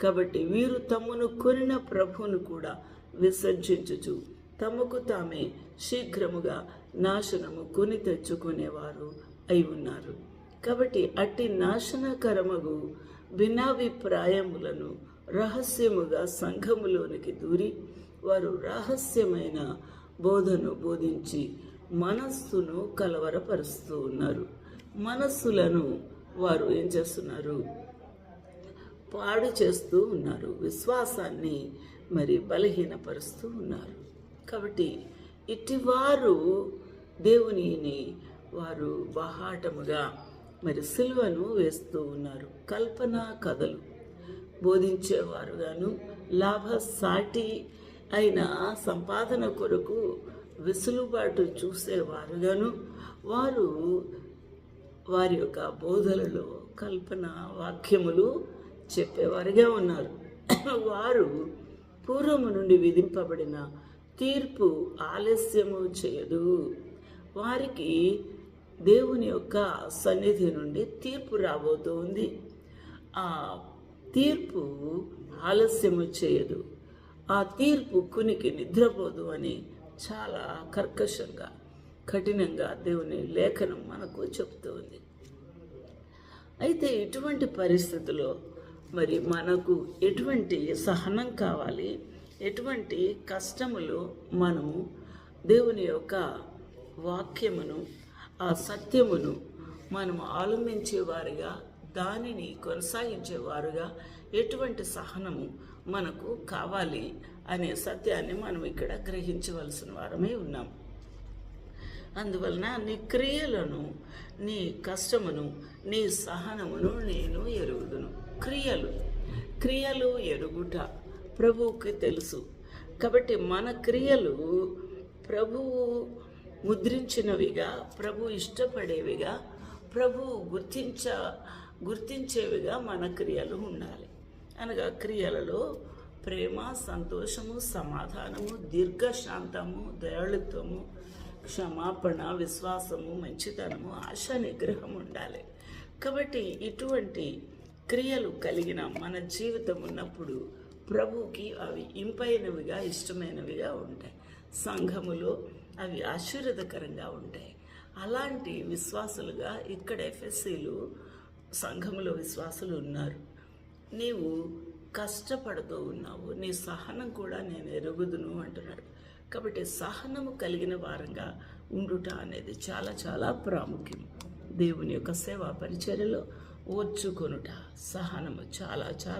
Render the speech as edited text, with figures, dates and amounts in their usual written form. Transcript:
కాబట్టి వీరు తమను కొనిన ప్రభువును కూడా విసర్జించుచు తమకు తామే శీఘ్రముగా నాశనము కొని తెచ్చుకునేవారు అయి ఉన్నారు. కాబట్టి అట్టి నాశనకరమగు భిన్నాభిప్రాయములను రహస్యముగా సంఘములోనికి దూరి వారు రహస్యమైన బోధను బోధించి మనస్సును కలవరపరుస్తూ ఉన్నారు. మనస్సులను వారు ఏం చేస్తున్నారు? పాడు చేస్తూ ఉన్నారు. విశ్వాసాన్ని బలహీనపరుస్తూ ఉన్నారు. కాబట్టి ఇటివారు దేవునిని వారు బహాటముగా సిలువను వేస్తూ ఉన్నారు. కల్పనా కథలు బోధించేవారుగాను, లాభసాటి అయిన సంపాదన కొరకు వెసులుబాటు చూసేవారుగాను, వారి యొక్క బోధలలో కల్పన వాక్యములు చెప్పేవారుగా ఉన్నారు. వారు పూర్వము నుండి విధింపబడిన తీర్పు ఆలస్యము చేయదు. వారికి దేవుని యొక్క సన్నిధి నుండి తీర్పు రాబోతుంది. ఆ తీర్పు ఆలస్యము చేయదు. ఆ తీర్పు కునికి నిద్రపోదు అని చాలా కర్కశంగా, కఠినంగా దేవుని లేఖనం మనకు చెప్తూ ఉంది. అయితే ఇటువంటి పరిస్థితుల్లో మనకు ఎటువంటి సహనం కావాలి, ఎటువంటి కష్టములు మనము దేవుని యొక్క వాక్యమును, ఆ సత్యమును మనము ఆలంబించేవారుగా, దానిని కొనసాగించేవారుగా ఎటువంటి సహనము మనకు కావాలి అనే సత్యాన్ని మనం ఇక్కడ గ్రహించవలసిన వారమే ఉన్నాం. అందువలన నీ క్రియలను, నీ కష్టమును, నీ సహనమును నేను ఎరుగుదును. క్రియలు ఎరుగుట ప్రభువుకి తెలుసు. కాబట్టి మన క్రియలు ప్రభువు ముద్రించినవిగా, ప్రభు ఇష్టపడేవిగా, ప్రభు గుర్తించేవిగా మన క్రియలు ఉండాలి. అనగా క్రియలలో ప్రేమ, సంతోషము, సమాధానము, దీర్ఘశాంతము, దయాళుత్వము, క్షమాపణ, విశ్వాసము, మంచితనము, ఆశా నిగ్రహం ఉండాలి. కాబట్టి ఇటువంటి క్రియలు కలిగిన మన జీవితం ఉన్నప్పుడు ప్రభువుకి అవి ఇంపైనవిగా, ఇష్టమైనవిగా ఉంటాయి. సంఘములో అవి ఆశీర్వాదకరంగా ఉంటాయి. అలాంటి విశ్వాసులుగా ఇక్కడ ఎఫెసీలు సంఘములో విశ్వాసులు ఉన్నారు. నీవు కష్టపడుతూ ఉన్నావు, నీ సహనం కూడా నేను ఎరుగుదును అంటున్నాడు. కాబట్టి సహనము కలిగిన వారంగా ఉండుట అనేది చాలా చాలా ప్రాముఖ్యం. దేవుని యొక్క సేవా పరిచర్యలో ఓర్చుకొనుట, సహనము చాలా చాలా